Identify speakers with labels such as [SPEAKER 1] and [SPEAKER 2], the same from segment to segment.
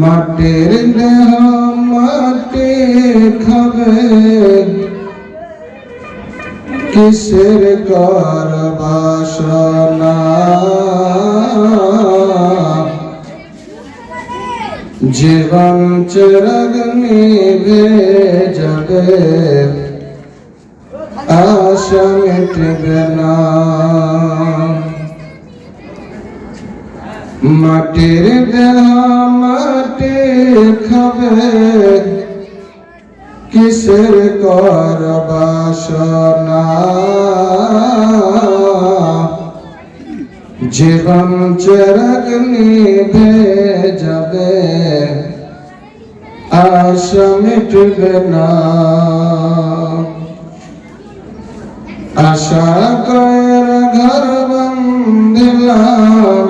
[SPEAKER 1] মাটির দেহ মাটি খাবে, কিসের কর বাসনা। জীবন চিরাগ নিভে যাবে, আশা মিটবে না। মাটির দেহ মাটি খাবে, কিসের কর বাসনা। জীবন চিরাগ নিভে যাবে, আশা মিটবে না। আশা কর ঘর বাঁধিলাম,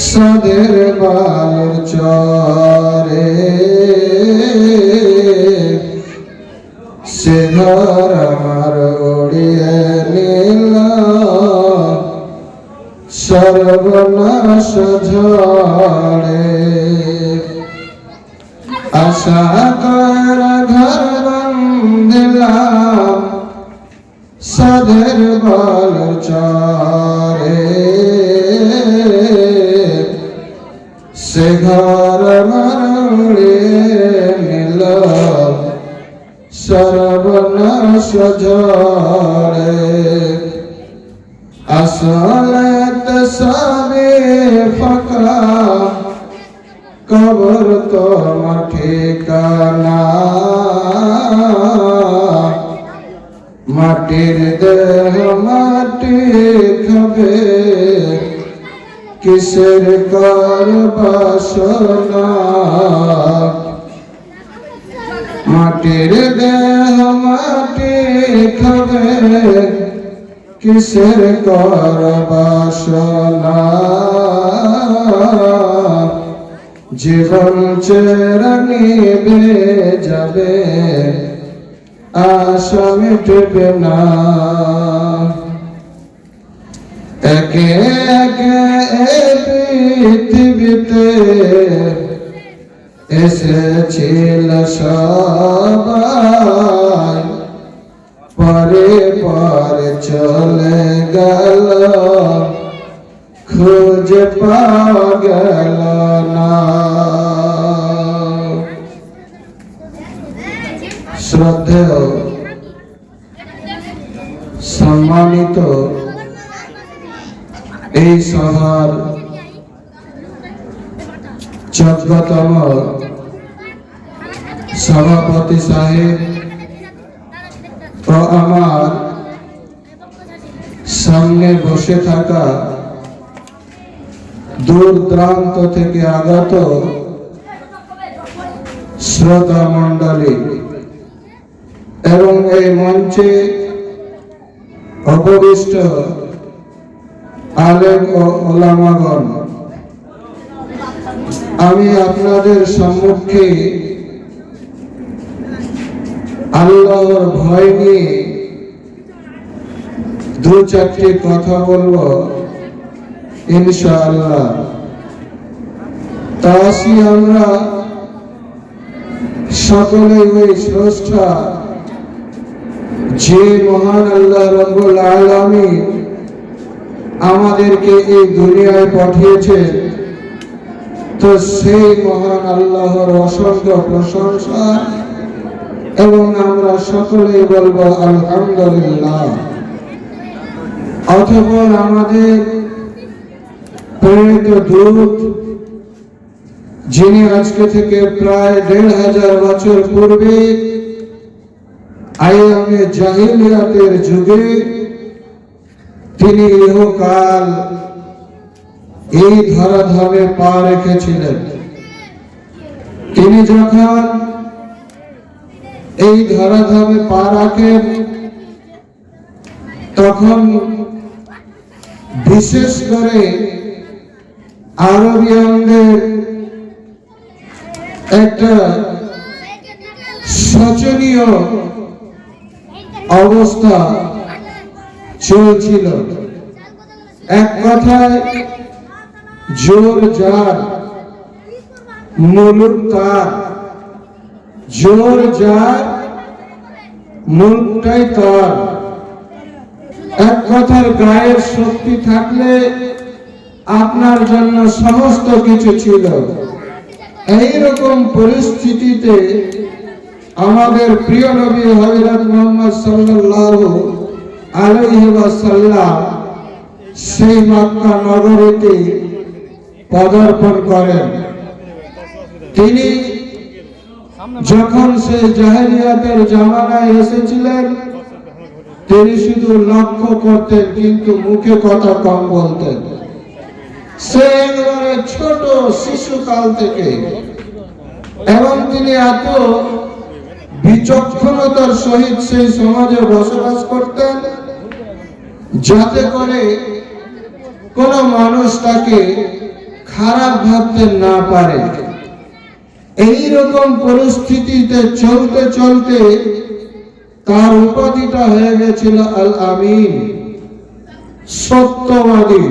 [SPEAKER 1] সাদের বালুর চরে। সে ঘর আমার উড়িয়ে নিল সর্বনাশ ঝড়ে। আশা কর ঘর বাঁধিলাম, সাদের বালুর চরে। সে ঘর উড়িয়ে নিল সর্বনাশ ঝড়ে। আসলে তো সবে ফাঁকা, কবর তোমার ঠিকানা। মাটির দেহ মাটি খাবে, কিসের কর বাসনা। মাটির দেহ মাটি খাবে, কিসের কর বাসনা। জীবন চিরাগ নিভে যাবে, আশা মিটবে না। একে একে এই পৃথিবীতে এসেছিল সবাই, পরে পরে চলে গেল, খুঁজে পাওয়া গেল না। শ্রদ্ধেয় সম্মানিত এই সভার যোগ্যতম সভাপতি সাহেব ও আমার সামনে বসে থাকা দূর দূরান্ত থেকে আগত শ্রোতা মণ্ডলী এবং এই মঞ্চে উপবিষ্ট আলেম ও ওলামাগণ, আমি আপনাদের সম্মুখে আল্লাহর ভয় নিয়ে দু চারটি কথা বলবো ইনশাআল্লাহ। তাই আমরা সকলে ওই স্রষ্টা যে মহান আল্লাহ রাব্বুল আলামিন আমাদেরকে এই দুনিয়ায় পাঠিয়েছেন, তো সেই মহান আল্লাহর অসংখ্য প্রশংসা এবং আমরা সকলেই বলবো আলহামদুলিল্লাহ। অতঃপর আমাদের প্রেরিত দূত, যিনি আজকে থেকে প্রায় ১৫০০ বছর পূর্বে আইয়ামে জাহিলিয়াতের যুগে তিনি ইহকাল এই ধরাধামে পা রেখেছিলেন। তিনি যখন এই ধরাধামে পা রাখেন, তখন বিশেষ করে আরবিয়ানদের একটা শোচনীয় অবস্থা চলছিল। এক কথায় জোর জার মুলুক তার, জোর যার, মুলুকটাই তার। এক কথার গায়ের শক্তি থাকলে আপনার জন্য সমস্ত কিছু ছিল। এইরকম পরিস্থিতিতে আমাদের প্রিয় নবী হযরত মুহাম্মদ সাল্লাল্লাহু আলাইহি ওয়াসাল্লাম সেই মক্কা নগরীতে পদার্পণ করেন। তিনি যখন সেই জাহেলিয়াতের জামানায় এসেছিলেন, তিনি শুধু লক্ষ্য করতেন কিন্তু মুখে কথা কম বলতেন। সে একেবারে ছোট শিশুকাল থেকে, এবং তিনি এত বিচক্ষণতার সহিত সেই সমাজে বসবাস করতেন যাতে করে কোন মানুষ তাকে খারাপ ভাবতে না পারে। এইরকম পরিস্থিতিতে চলতে চলতে তার উপাধিটা হয়ে গেছিল আল আমিন, সত্যবাদী।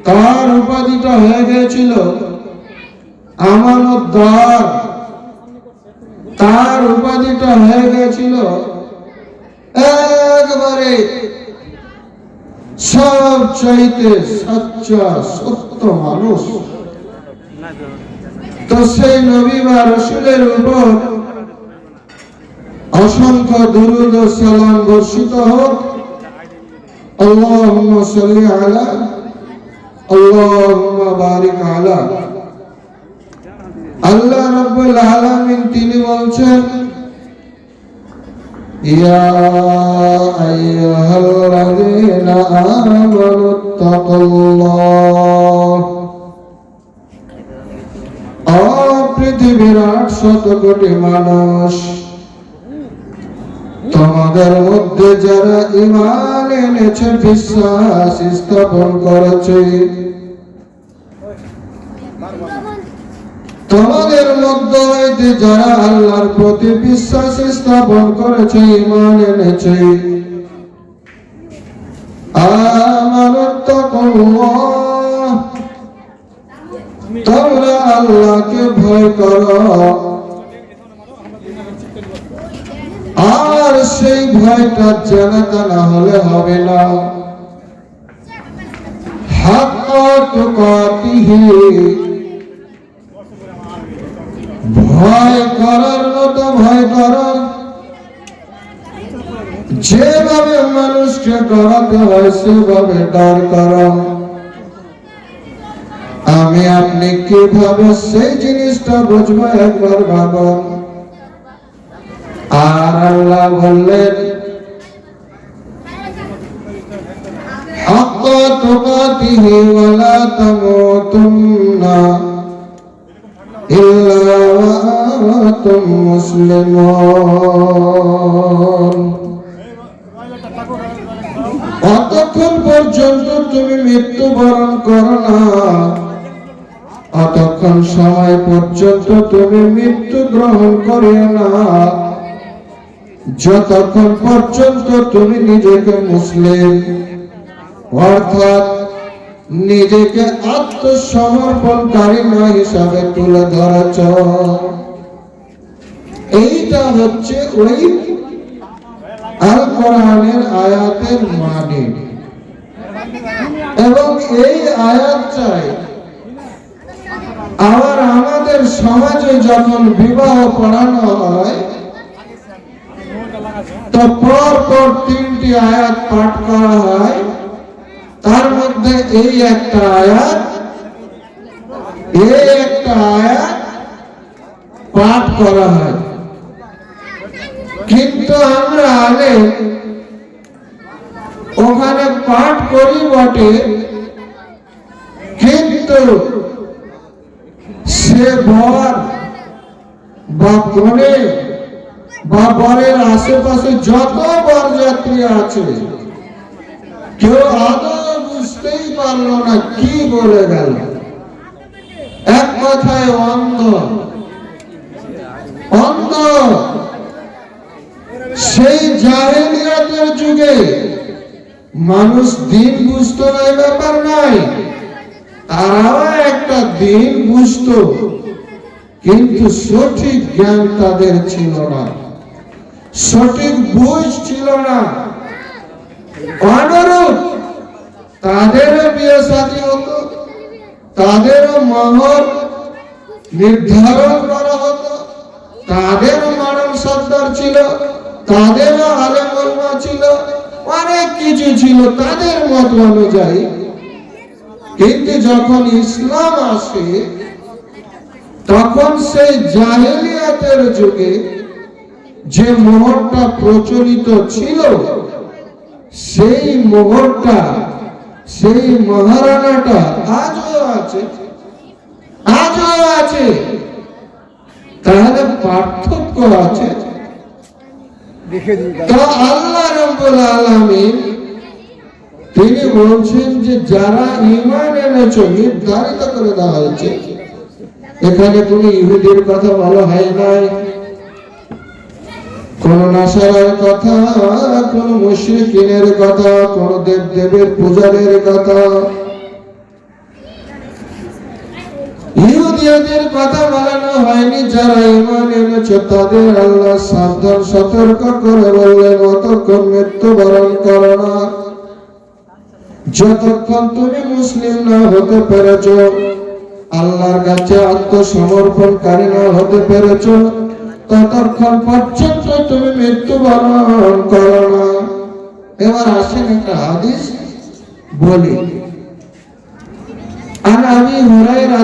[SPEAKER 1] তার উপাধিটা হয়ে গেছিল আমানতদার। তার উপাধিটা হয়ে গেছিল একবারে সব চাইতে সচ্চা সত্য মানুষ। তো সেই নবী বা রাসূলের উপর অসংখ্য দুরূদ ও সালাম বর্ষিত হোক। আল্লাহুম্মা সাল্লি আলা, আল্লাহুম্মা বারিক আলা। আল্লাহ রাব্বুল আলামিন তিনি বলছেন, ইয়া আইয়ুহাল্লাযীনা আমানুত্তাকুল্লাহ। ও পৃথিবীর 800 কোটি মানুষ, তোমাদের মধ্যে যারা ঈমান এনেছে, বিশ্বাস স্থাপন করেছে, তোমাদের মধ্যে হইতে যারা আল্লাহর প্রতি বিশ্বাস স্থাপন করেছে, ঈমান এনেছে, আমানুত্তাকুল্লাহ, তোমরা আল্লাহকে ভয় করো। আর সেই ভয়টা জানাতা না হলে হবে না। হাক্কা তুকাতিহি, ভয় করার মতো ভয় করো। যেভাবে মানুষকে ডরাতে হয় সেভাবে ডর করো। আমি আপনি কিভাবে সেই জিনিসটা বুঝবো একবার ভাবো। আর আল্লাহ বললেন, হাক্কা তুকাতিহি ওয়া লা তামুতুন্না ইল্লা ওয়া আনতুম মুসলিমুন। অতক্ষণ পর্যন্ত তুমি মৃত্যুবরণ করো না, অতক্ষণ সময় পর্যন্ত তুমি মৃত্যু গ্রহণ করিও না, যতক্ষণ পর্যন্ত তুমি নিজেকে মুসলিম অর্থাৎ নিজেকে আত্মসমর্পণকারী না হিসাবে তুলে ধরেছ। এইটা হচ্ছে ওই আল কোরআনের আয়াতের মানে। এবং এই আয়াত চাই আবার আমাদের সমাজে যখন বিবাহ পড়ানো হয়, তো পর পর 3টি আয়াত পাঠ করা হয়। তার মধ্যে এই একটা আয়াত পাঠ করা হয়। কিন্তু আমরা আগে ওখানে পাঠ করি বটে, কিন্তু সে বর বা কনে বা বরের আশেপাশে যত বরযাত্রী আছে, কেউ আদৌ বুঝতেই পারলো না কি বলে গেল। এক কথায় অন্ধ। সেই জাহেলিয়াতের যুগে মানুষ দিন বুঝতো না, ব্যাপার নাই, তারাও একটা দিন বুঝতো। কিন্তু সঠিক জ্ঞান তাদের ছিল না, সঠিক বুঝ ছিল না। অনুরূপ তাদেরও বিয়ে শাদী হতো, তাদেরও মহর নির্ধারণ করা হতো, তাদেরও মরণ সত্তর ছিল, তাদেরও আলেম ওলামা ছিল, অনেক কিছু ছিল তাদের মত অনুযায়ী। কিন্তু যখন ইসলাম আসে তখন সেই জাহেলিয়াতের যুগে যে মোহরটা প্রচলিত ছিল, সেই মোহরটা, সেই মহারানাটা আজও আছে, আজও আছে। তাহলে পার্থক্য আছে। তো আল্লাহ রাব্বুল আলামিন তিনি বলছেন যে যারা ঈমান এনেছে, নির্ধারিত করে দেওয়া হয়েছে। এখানে কোনো ইহুদির কথা বলা হয় নাই, কোন নাসারার কথা, কোন মুশরিকিনের কথা, কোন দেবদেবের পূজারের কথা, ইহুদিদের কথা বলানো হয়নি। যারা ঈমান এনেছে তাদের আল্লাহ সাবধান সতর্ক করে বললেন, অতক্ষণ মৃত্যুবরণ করো না, যতক্ষণ তুমি মুসলিম না হতে পেরেছ, আল্লাহর কাছে আত্মসমর্পণকারী না হতে পেরেছ, ততক্ষণ পর্যন্ত তুমি মৃত্যুবরণ করো না। এবার আসেন একটা হাদিস বলি। আর আবি হুরায়রা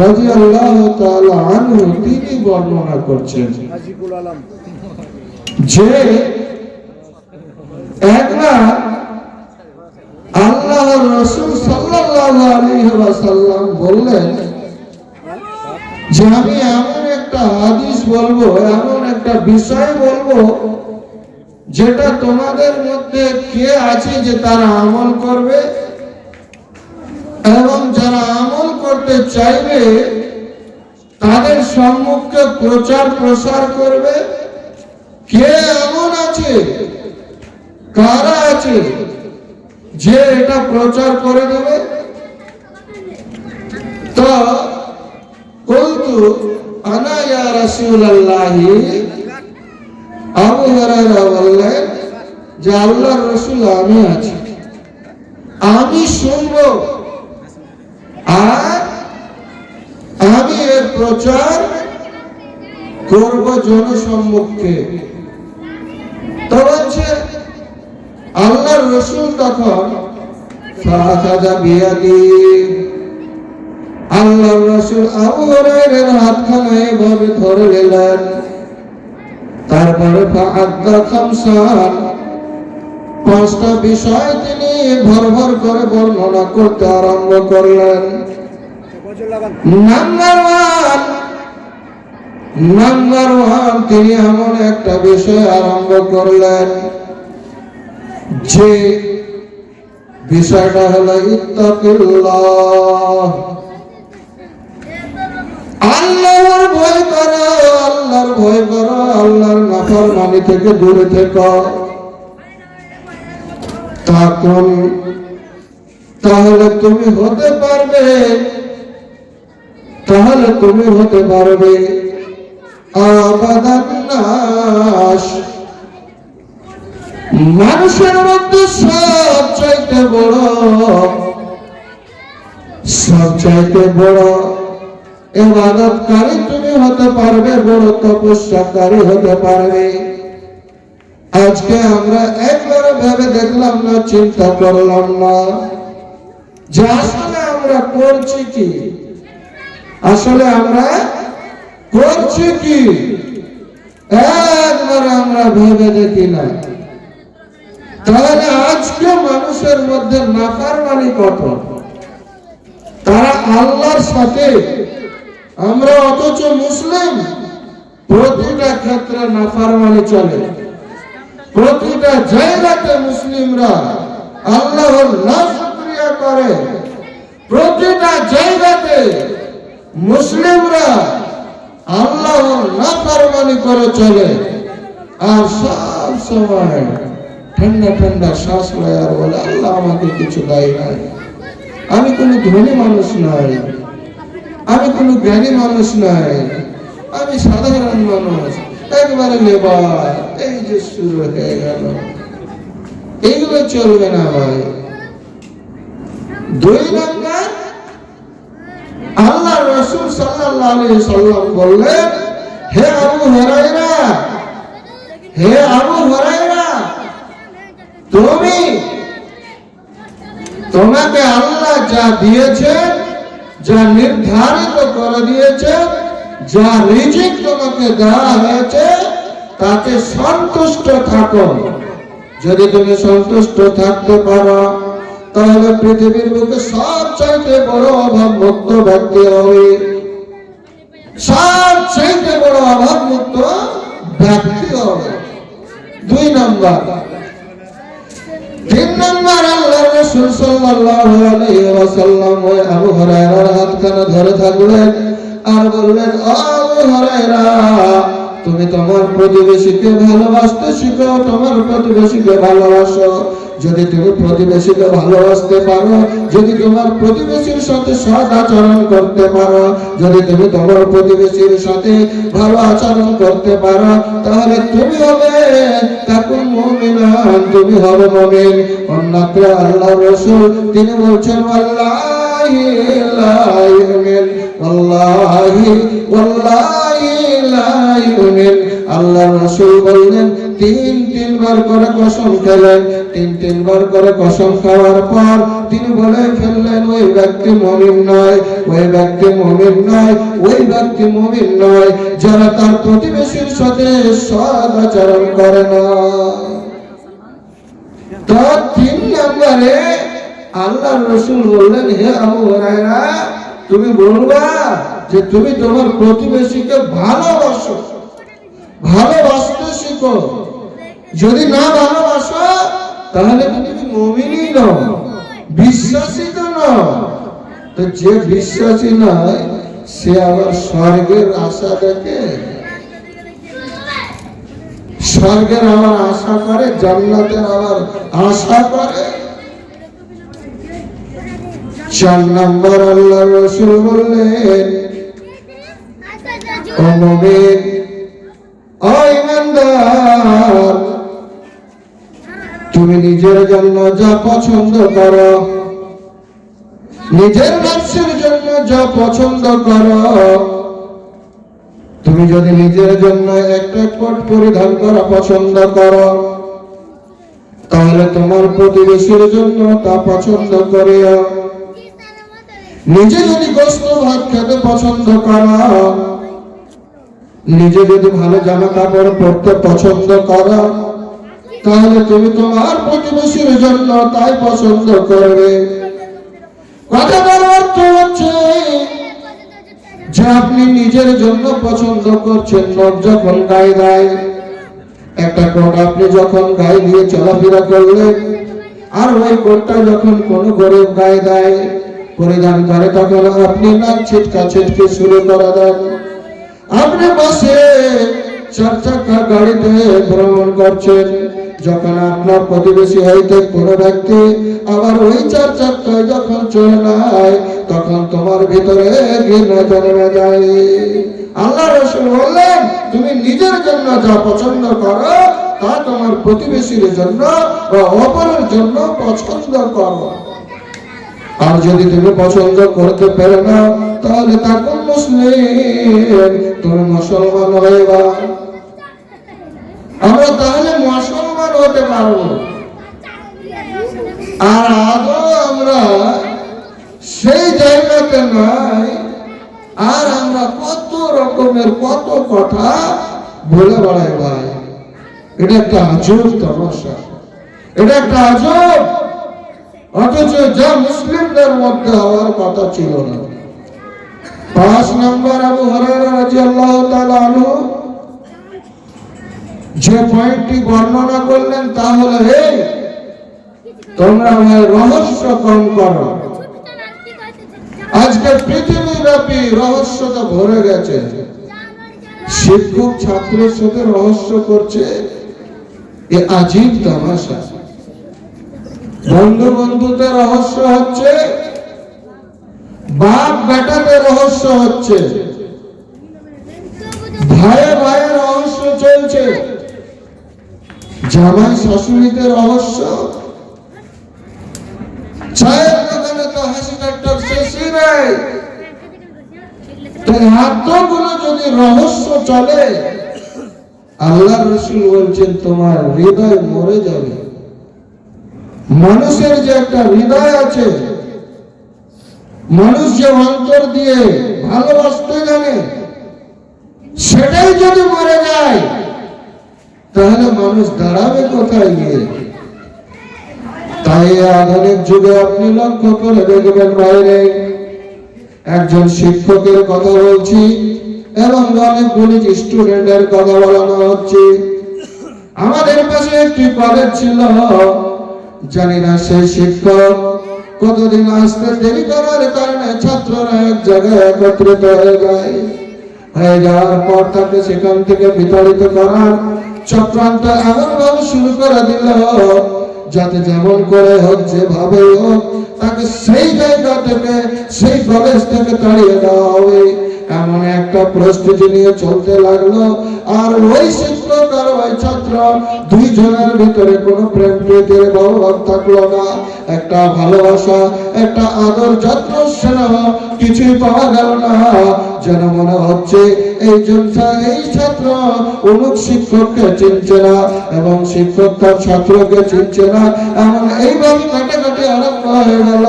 [SPEAKER 1] রাদিয়াল্লাহু তাআলা আনহু তিনি বর্ণনা করছেন যে একবার আল্লাহর রাসূল সাল্লাল্লাহু আলাইহি ওয়াসাল্লাম বললেন যে আমি এমন একটা হাদিস বলবো, এমন একটা বিষয় বলবো যেটা তোমাদের মধ্যে কে আছে যে তারা আমল করবে, এবং যারা আমল করতে চাইবে তাদের সম্মুখে প্রচার প্রসার করবে। কে এমন আছে, কারা আছে যে এটা প্রচার করে দেবে? তো কুলতু আনা ইয়া রাসূলুল্লাহ, আবু হুরায়রা বললেন যে আল্লাহর রাসূল আমি আছি, আমি শুনবো আর আমি এর প্রচার করব জনসম্মুখে। তো বলছে আল্লাহর রাসূল তখন ফাখাযা বিয়াদি, আল্লাহর রাসূল আবু হুরায়রার হাতখানা এভাবে ধরে নিলেন, তারপরে ফাআদ্দা খামসান, পাঁচটা বিষয় তিনি ভরভর করে বর্ণনা করতে আরম্ভ করলেন। নাম্বার ওয়ান তিনি এমন একটা বিষয় আরম্ভ করলেন যে বিষয়টা হলো ইত্তাকিল্লাহ, আল্লাহর ভয় করো, আল্লাহর ভয় করো, আল্লাহর নাফরমানি থেকে দূরে থেকো। তাহলে তুমি হতে পারবে, তাহলে তুমি হতে পারবে আবাদান নাস, মানুষের মধ্যে সবচাইতে বড়, সবচাইতে বড় ইবাদতকারী তুমি হতে পারবে, বড় তপস্যাকারী হতে পারবে। আজকে আমরা একবার ভেবে দেখলাম না, চিন্তা করলাম না যে আসলে আমরা করছি কি, আসলে আমরা করছি কি, একবার আমরা ভেবে দেখি না। তাহলে আজকে মানুষের মধ্যে নাফরমানি কত, তারা আল্লাহর সাথে, আমরা অথচ মুসলিম, প্রতিটা ক্ষেত্রে নাফরমানি চলে, প্রতিটা জায়গাতে মুসলিমরা আল্লাহর নাশকরিয়া করে, প্রতিটা জায়গাতে মুসলিমরা আল্লাহর নাফরমানি করে চলে। আর সব সময় ঠান্ডা ঠান্ডা শ্বাস লয় আর বলে আল্লাহ আমাকে কিছু দেয় নাই, আমি কোনো ধনী মানুষ নই, আমি কোনো জ্ঞানী মানুষ নয়, আমি সাধারণ মানুষ, একবারে লেবার। এই যে শুরু হয়ে গেল, এইগুলো চলবে না ভাই। 2 নম্বর, আল্লাহ রাসূল সাল্লাল্লাহু আলাইহি সাল্লাম বললেন, হে আবু হুরায়রা, হে আবু হুরায়রা, তোমাকে আল্লাহ যা দিয়েছেন, যা নির্ধারিত করে দিয়েছেন, যা রিজিক তোমাকে দেওয়া হয়েছে, তাতে সন্তুষ্ট থাকো। যদি তুমি সন্তুষ্ট থাকতে পারো, তাহলে পৃথিবীর বুকে সবচাইতে বড় অভাব মুক্ত ব্যক্তি হবে, সবচাইতে বড় অভাব মুক্ত ব্যক্তি হবে। 2 নম্বর। 3 নম্বর, আল্লাহর রাসূল সাল্লাল্লাহু আলাইহি ওয়াসাল্লাম ওই আবু হুরায়রার হাতখানা ধরে থাকলেন আর বললেন, ও আবু হুরায়রা, তুমি তোমার প্রতিবেশীকে ভালোবাসতে শিখো, তোমার প্রতিবেশীকে ভালোবাসো। যদি তুমি প্রতিবেশীকে ভালোবাসতে পারো, যদি তোমার প্রতিবেশীর সাথে সৎ আচরণ করতে পারো, যদি তুমি তোমার প্রতিবেশীর সাথে ভালো আচরণ করতে পারো, তাহলে তুমি হবে তাকুন মুমিনান, তুমি হবে মুমিন। অন্যত্র আল্লাহর রাসূল তিনি বলছেন, ওয়াল্লাহি লা ইউমিন, ওয়াল্লাহি ওয়াল্লাহি লা ইউমিন। আল্লাহর রাসূল বললেন, 3 বার করে কসম খেলেন। 3 বার করে কসম খাওয়ার পর তিনি বলে ফেললেন, ওই ব্যক্তি মুমিন নয়, ওই ব্যক্তি মুমিন নয়, ওই ব্যক্তি মুমিন নয় যারা তার প্রতিবেশীর সাথে সৎ আচরণ করে না। তো 3 নম্বরে আল্লাহর রাসূল বললেন, হে আবু হুরায়রা, তুমি বলবা যে তুমি তোমার প্রতিবেশীকে ভালোবাসো, ভালোবাসতে শিখো। যদি না ভালোবাসো, তাহলে তুমি মুমিনই নও, বিশ্বাসী তো নও। তো যে বিশ্বাসী নয়, সে আবার স্বর্গের আশা দেখে, স্বর্গের আবার আশা করে, জান্নাতের আবার আশা করে। 4 নম্বর, আল্লাহর রাসূল বললেন, ও মুমিন, ও ঈমানদার, তুমি নিজের জন্য যা পছন্দ করো, নিজের নফসের জন্য যা পছন্দ করো, তুমি যদি নিজের জন্য একটা কোট পরিধান করা পছন্দ করো, তাহলে তোমার প্রতিবেশীর জন্য তা পছন্দ করিও। নিজে যদি গোশত ভাত খেতে পছন্দ করো, নিজে যদি ভালো জামা কাপড় পরতে পছন্দ করো, তাহলে তুমি তোমার প্রতিবেশীর জন্য তাই পছন্দ করবে। কথাটার অর্থ হচ্ছে যে আপনি নিজের জন্য পছন্দ করছেন। লোক যখন গায়ে দেয় একটা কোট, আপনি যখন গায়ে দিয়ে চলাফেরা করলেন, আর ওই কোটটা যখন কোনো গরিব গায়ে দেয়, পরিধান করে, তখন আপনি নাক ছিটকা ছিটকে শুরু করে দেন। আপনি বসে 4 চাকা গাড়িতে ভ্রমণ করছেন, যখন আপনার প্রতিবেশী হইতে কোনো ব্যক্তি আবার ওই 4 চাকায় যখন চলে যায়, তখন তোমার ভিতরে ঘৃণা জন্মে যায়। আল্লাহর রাসূল বললেন, তুমি নিজের জন্য যা পছন্দ করো, তা তোমার প্রতিবেশীর জন্য বা অপরের জন্য পছন্দ করো। আর যদি তুমি পছন্দ করতে পারো না, তাহলে তাকুন মুসলিম, তুমি মুসলমান হইবা। আমরা তাহলে মুসলমান হতে পারবো। আর আদৌ আমরা সেই জায়গাতে নাই। আর আমরা কত রকমের কত কথা বলে বেড়াই ভাই। এটা একটা আজব সমস্যা, এটা একটা আজব। অথচ যা মুসলিমদের মধ্যে হওয়ার কথা ছিল না। 5 নম্বর, আবু হুরায়রা রাদিয়াল্লাহু তাআলা আনহু যে পয়েন্টটি বর্ণনা করলেন তা হলো, এই তোমরা ভাই রহস্য কম করো। আজকে পৃথিবীব্যাপী রহস্যটা ভরে গেছে। শিক্ষক ছাত্রের সাথে রহস্য করছে, এ আজীব তামাশা। বন্ধু বন্ধুতে রহস্য হচ্ছে, বাপ বেটাতে রহস্য হচ্ছে, ভাইয়ে ভাইয়ের রহস্য চলছে, জামাই শাশুড়িতে রহস্য, চায়ের দোকানে তো হাসি ঠাট্টার শেষই নেই। এতগুলো যদি রহস্য চলে, আল্লাহ রাসূল বলছেন তোমার হৃদয় মরে যাবে। মানুষের যে একটা হৃদয় আছে, মানুষ যে অন্তর দিয়ে ভালোবাসতে জানে, সেটাই যদি মরে যায় তাহলে মানুষ দাঁড়াবে কোথায় গিয়ে? তাই আধুনিক যুগে আপনি লক্ষ্য করে দেখবেন, বাইরে একজন শিক্ষকের কথা বলছি এবং অনেকগুলি স্টুডেন্টের কথা বলানো হচ্ছে। আমাদের পাশে একটি কলেজ ছিল, জানি না সেই শিক্ষক কতদিন আসতে দেরি করার কারণে ছাত্ররা এক জায়গায় একত্রিত হয়ে যাওয়ার পর তাকে সেখান থেকে বিতাড়িত করার চক্রান্ত এমন ভাবে শুরু করে দিল যাতে যেমন করে হোক, যেভাবে হোক তাকে সেই জায়গা থেকে, সেই কলেজ থেকে তাড়িয়ে দেওয়া হবে, এমন একটা প্রস্তুতি নিয়ে চলতে লাগলো। আর ওই শিক্ষক আর ওই ছাত্র দুইজনের ভিতরে কোনো প্রেম প্রীতির ভাব থাকলো না, একটা ভালোবাসা, একটা আদর, যত্ন, স্নেহ কিছুই পাওয়া গেল না। যেন মনে হচ্ছে এই ছাত্র অমুক শিক্ষককে চিনছে না এবং শিক্ষক তার ছাত্রকে চিনছে না, এমন এইভাবে কাটাকাটি আরম্ভ হয়ে গেল।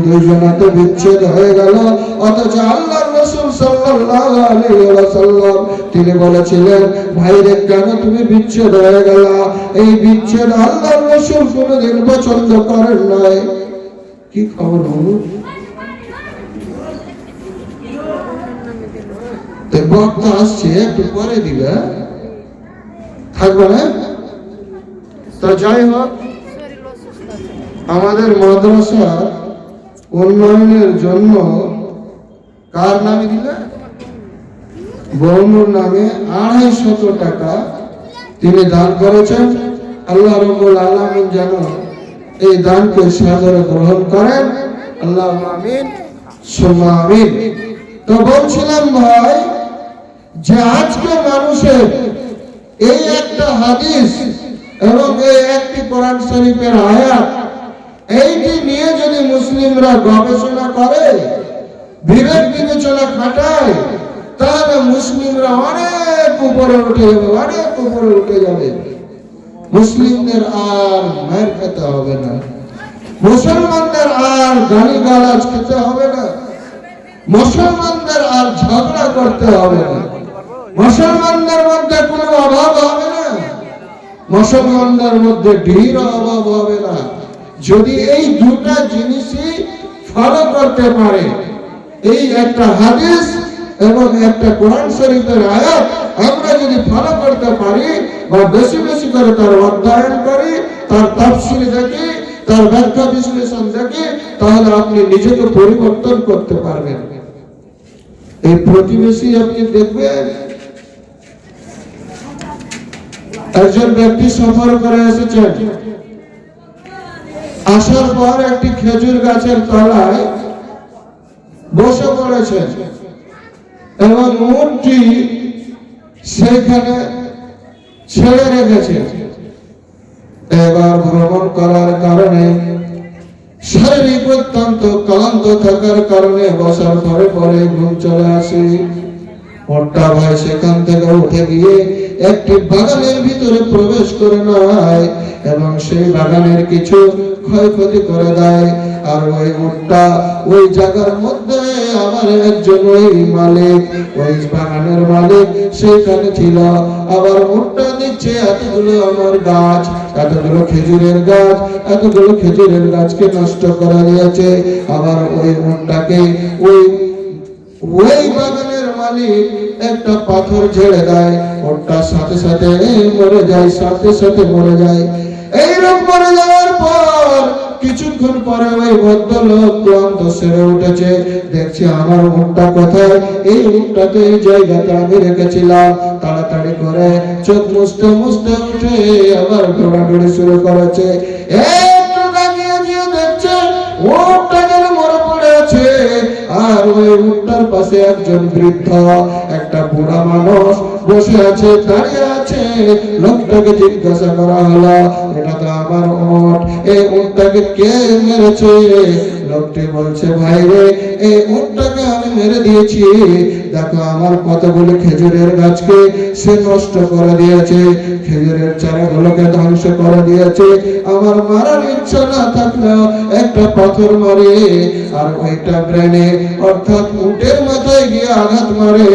[SPEAKER 1] দুইজনাতে বিচ্ছেদ হয়ে গেল। অথচ আল্লাহর রাসূল সাল্লাল্লাহু আলাইহি ওয়াসাল্লাম তিনি বলেছিলেন, ভাইরে কেন তুমি বিচ্ছেদ হয়ে গেল? এই বিচ্ছেদ আল্লাহর রাসূল কোনদিন পছন্দ করেন নাই। কি খবর হলো? বক্তা আসছে, একটু পরে দিবে, থাকবে না? তো যাই হোক, আমাদের মাদ্রাসার উন্নয়নের জন্য কার নামে দিলে? বৌনুর নামে 250 টাকা তিনি দান করেছেন। আল্লাহ রাব্বুল আলামিন যেন এই দানকে সাদরে গ্রহণ করেন। আল্লাহ আমিন, সুম্মা আমিন। তো বলছিলাম ভাই, যে আজকে মানুষের এই একটা হাদিস এবং এই একটি কোরআন শরীফের আয়াত, এইটি নিয়ে যদি মুসলিমরা গবেষণা করে, বিবেক বিবেচনা খাটায়, তাহলে মুসলিমরা অনেক উপরে উঠে যাবে, অনেক উপরে উঠে যাবে। মুসলিমদের আর মার খেতে হবে না, মুসলমানদের আর গালিগালাজ খেতে হবে না, মুসলমানদের আর ঝগড়া করতে হবে না, মুসলমানদের মধ্যে কোনো অভাব হবে না, মুসলমানদের মধ্যে ঢির অভাব হবে না। যদি এই দুটা জিনিসই ফলো করতে পারে, এই একটা হাদিস এবং একটা কোরআন শরীফের আয়াত আমরা যদি ফলো করতে পারি বা বেশি বেশি করে তার অধ্যয়ন করি, তার তাফসীর দেখি, তার ব্যাখ্যা বিশ্লেষণ দেখি, তাহলে আপনি নিজেকে পরিবর্তন করতে পারবেন। এই প্রতিবেশী আপনি দেখবেন, একজন ব্যক্তি সফর করে এসেছেন, আসার পর একটি খেজুর গাছের তলায় বসে পড়েছেন এবং উটটি সেখানে ছেড়ে রেখেছে। এবার ভ্রমণ করার কারণে শারীরিক অত্যন্ত ক্লান্ত থাকার কারণে বসার পরে পরে ঘুম চলে আসে। মোটা ভাই সেখান থেকে উঠে গিয়ে একটি বাগানের ভিতরে প্রবেশ করে নেয় এবং সেই বাগানের কিছু ক্ষয়ক্ষতি করে দেয়। আর ওই উটটা ওই জায়গার মধ্যে আবার একজন ওই মালিক, ওই বাগানের মালিক সেখানে ছিল। আবার উটটা দিচ্ছে এতগুলো আমার গাছ, এতগুলো খেজুরের গাছ, এতগুলো খেজুরের গাছকে নষ্ট করে দিয়েছে। আবার ওই উটটাকে ওই বাগানের মালিক একটা পাথর ঝেড়ে দেয়, ওটা সাথে সাথে মরে যায়, সাথে সাথে মরে যায়। এইরকম মরে যাওয়ার পর কিছুক্ষণ পরে ওই ভদ্রলোক ক্লান্ত সেরে উঠেছে, দেখছি আমার উটটা কোথায়? এই উটটা তো এই জায়গাতে আমি রেখেছিলাম। তাড়াতাড়ি করে চোখ মুছতে মুছতে উঠে আবার দৌড়াদৌড়ি শুরু করেছে। একটু দাঁড়িয়ে গিয়ে দেখছে উটটা যেন মরে পড়ে আছে। পাশে একজন বৃদ্ধ, একটা বুড়া মানুষ বসে আছে, দাঁড়িয়ে আছে। লোকটাকে জিজ্ঞাসা করা হলো, এটা তো আমার উট, এই উটটাকে কে মেরেছে? লোকটি বলছে, ভাই রে, এই উটটাকে আমি মেরে দিয়েছি। দেখো আমার কতগুলো খেজুরের গাছকে সে নষ্ট করে দিয়েছে, খেজুরের চারাগুলোকে ধ্বংস করে দিয়েছে। আমার মারার ইচ্ছা না থাকলেও একটা পাথর মারে আর ওইটা ব্রেনে অর্থাৎ উটের মাথায় গিয়ে আঘাত মারে,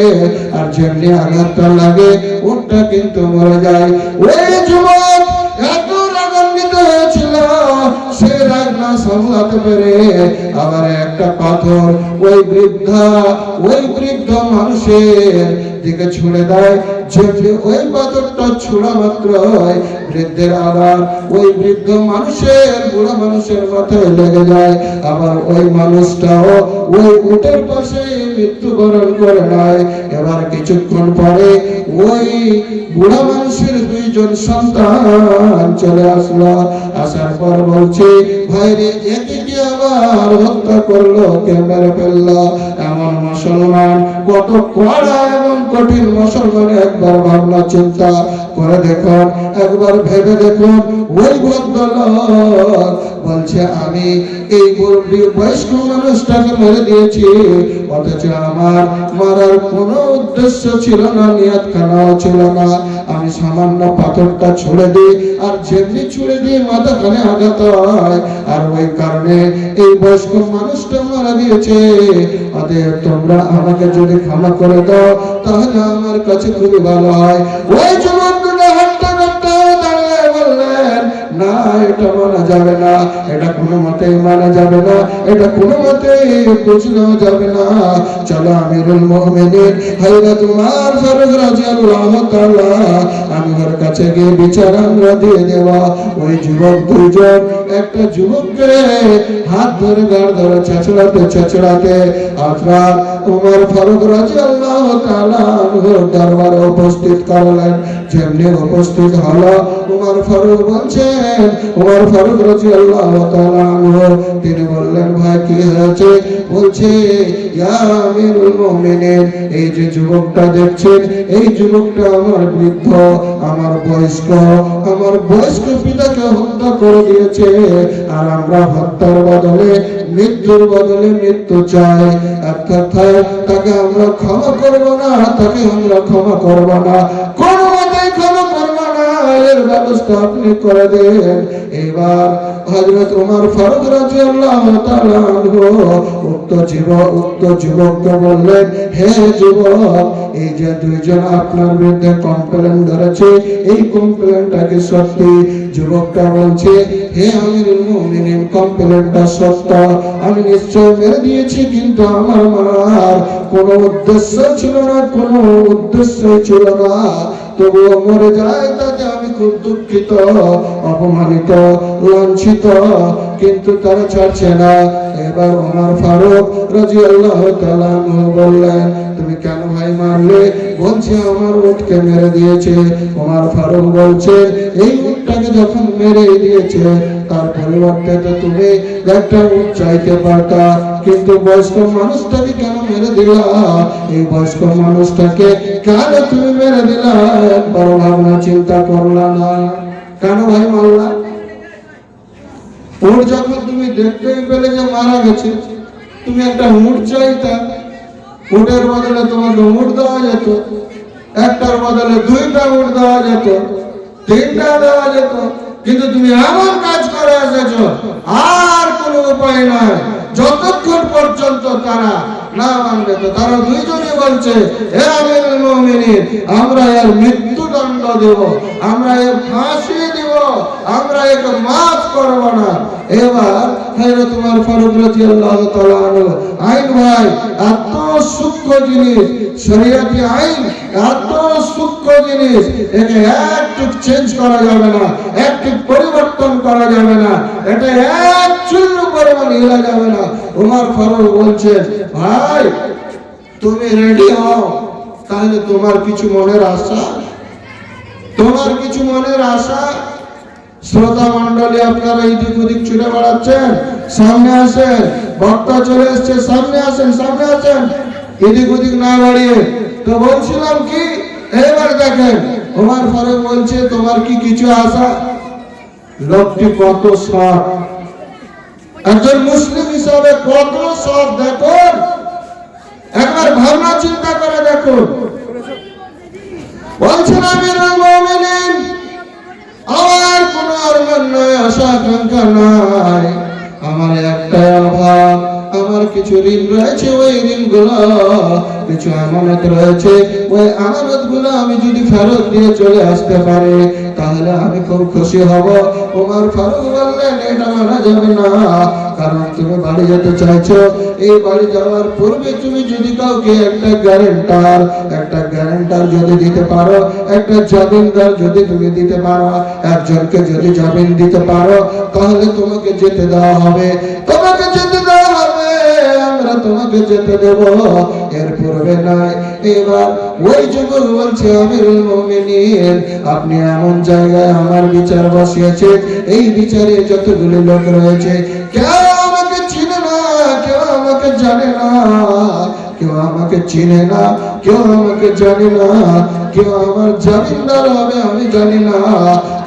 [SPEAKER 1] আর যেমনি আঘাতটা লাগে উটটা কিন্তু মরে যায়। ওই যুবক এত রাগান্বিত হয়েছিল, সে রাগ না সামলাতে পেরে আবার একটা পাথর ওই বৃদ্ধ মানুষের দিকে ছুঁড়ে দেয়। যে ওই পাথরটা ছোড়া মাত্র বৃদ্ধের আবার ওই বৃদ্ধ মানুষের, বুড়া মানুষের মাথায় লেগে যায়। আবার ওই মানুষটাও ওই উটের পাশে মৃত্যুবরণ করে নেয়। এবার কিছুক্ষণ পরে ওই বুড়া মানুষের দুইজন সন্তান চলে আসলো। আসার পর বলছে, ভাই রে, একে কি আবার হত্যা করলো, কে মেরে ফেললো? এমন মুসলমান, কত কড়া এবং কঠিন মুসলমান, একবার ভাবনা চিন্তা করে দেখুন, একবার ভেবে দেখুন। ওই ভদ্রলোক বলছে, আমি এই বয়স্ক মানুষটাকে মেরে দিয়েছি, অথচ আমার মারার কোনো উদ্দেশ্য ছিল না, নিয়ত খানাও ছিল না। আমি সামান্য পাথরটা ছুড়ে দিই, আর যেমনি ছুড়ে দিয়ে মাথাখানে আঘাত হয়, আর ওই কারণে এই বয়স্ক মানুষটা মারা দিয়েছে। অতএব তোমরা আমাকে যদি ক্ষমা করে দাও তাহলে আমার কাছে খুবই ভালো হয়। ওই যুবক হাঁটতে হাঁটতে দাঁড়িয়ে বললেন, না, এটা মানা যাবে না, এটা কোনো মতেই মানা যাবে না, এটা কোনো মতেই বুঝলেও যাবে না। চলো আমিরুল মুমিনিন হযরত উমর ফারুক রাদিয়াল্লাহু তাআলা আনহুর কাছে গিয়ে বিচার আমরা দিয়ে দেওয়া। ওই যুবক দুইজন একটা যুবককে হাত ধরে গাড় ধরে চেঁচড়াতে হযরত উমর ফারুক রাদিয়াল্লাহু তাআলা আনহুর দরবারে উপস্থিত করলেন। যেমনি উপস্থিত হলো, উমর ফারুক বলছেন, উমর ফারুক রাদিয়াল্লাহু তাআলা আনহু তিনি বললেন, ভাই কি হয়েছে? বলছে, ইয়া আমিরুল মুমিনিন, এই যে যুবকটা দেখছেন, এই যুবকটা আমার বৃদ্ধ, আমার বয়স্ক পিতাকে হত্যা করে দিয়েছে, আর আমরা হত্যার বদলে, মৃত্যুর বদলে মৃত্যু চাই। অর্থাৎ তাকে আমরা ক্ষমা করব না, তাকে আমরা ক্ষমা করব না, কোনো মতেই ক্ষমা করব না, এর ব্যবস্থা আপনি করে দেন। এবার হযরত উমর ফারুক রাদিয়াল্লাহু তাআলা আনহু উক্ত যুবককে বললেন, হে যুবক, এই যে দুইজন আপনার বিরুদ্ধে কমপ্লেইন ধরেছে, এই কমপ্লেইনটা কি সত্যি? যুবকটা বলছে, হে আমিরুল মুমিনিন, কমপ্লেইনটা সত্য, আমি নিশ্চয় মেরে দিয়েছি, কিন্তু আমার মারার কোনো উদ্দেশ্য ছিল না, কোনো উদ্দেশ্য ছিল না, তবুও মরে যায় তাতে আমি খুব দুঃখিত, অপমানিত, লাঞ্ছিত, কিন্তু তারা ছাড়ছে না। এবার উমর ফারুক রাদিয়াল্লাহু তাআলা বললেন, তুমি কেন ভাই মারলে? বলছে, আমার উটকে মেরে দিয়েছে। উমর ফারুক বলছে, এই উটটাকে যখন মেরে দিয়েছে, তার পরিবর্তে তো তুমি একটা উট চাইতে পারতা, কিন্তু বয়স্ক মানুষটাকে কেন মেরে দিলা? এই বয়স্ক মানুষটাকে কেন তুমি মেরে দিলা? একবার ভাবনা চিন্তা করলা না? কেন ভাই মারলা? ওর যখন তুমি দেখতেই পেলে যে মারা গেছে, তুমি একটা উট চাইতা, উটের বদলে তোমাকে উট দেওয়া যেত, একটার বদলে দুইটা উট দেওয়া যেত, তিনটা দেওয়া যেত, কিন্তু তুমি এমন কাজ করে এসেছো, আর কোনো উপায় নাই। যতক্ষণ পর্যন্ত তারা না মানবে, তো তারা দুইজনই বলছে, হে আমিরুল মুমিনিন, আমরা এর মৃত্যুদণ্ড দেব, আমরা এর ফাঁসি দিব, আমরা একে মাফ করব না। এবার হযরত উমর ফারুক রাদিয়াল্লাহু তাআলা আইন, ভাই এত সূক্ষ্ম জিনিস, শরীয়তি আইন এত সূক্ষ্ম জিনিস, একে একটু চেঞ্জ করা যাবে না, একটু পরিবর্তন করা যাবে না, এটা এক চুল্লু পরিমাণ হিলা যাবে না। উমর ফারুক বলছেন, ভাই তুমি রেডি হও, তাহলে তোমার কিছু মনের আশা, শ্রোতা মন্ডলী আপনারা এইদিক ওদিক ছুটে বেড়াচ্ছেন, সামনে আসেন, বক্তা চলে এসছে, সামনে আসেন, এদিক ওদিক না বাড়িয়ে। তো বলছিলাম কি, এবার দেখেন ওমর ফারুক বলছে তোমার কি কিছু আশা? লোকটি কত সৎ, একজন মুসলিম হিসাবে কত সৎ দেখুন, একবার ভাবনা চিন্তা করে দেখুন। বলছেন আমিরুল মুমিনিন, আমার কোন আরমান নয়, আশা আকাঙ্ক্ষা নাই, আমার একটাই অভাব, আমার কিছু ঋণ রয়েছে, ওই ঋণগুলো কিছু আমানত রয়েছে, ওই আমানতগুলো আমি যদি ফেরত দিয়ে চলে আসতে পারি তাহলে আমি খুব খুশি হব। ওমর ফারুক বললেন এটা মানা যাবে না, কারণ তুমি বাড়ি যেতে চাইছো, এই বাড়ি যাওয়ার পূর্বে তুমি যদি কাউকে একটা গ্যারান্টার যদি দিতে পারো, একটা জামিনদার যদি তুমি দিতে পারো, একজনকে যদি জামিন দিতে পারো তাহলে তোমাকে যেতে দেওয়া হবে, তোমাকে যেতে দেওয়া হবে, আমরা তোমাকে যেতে দেব, এর পূর্বে নাই। এবার ওই যুবক বলছে আমিরুল মুমিনিন, আপনি এমন জায়গায় আমার বিচার বসিয়েছেন, এই বিচারে যতগুলো লোক রয়েছে কেউ আমাকে চিনে না, কেউ আমাকে জানে না, কেউ আমাকে চিনে না, কেউ আমাকে জানে না, কেউ আমার জামিনদার হবে আমি জানি না,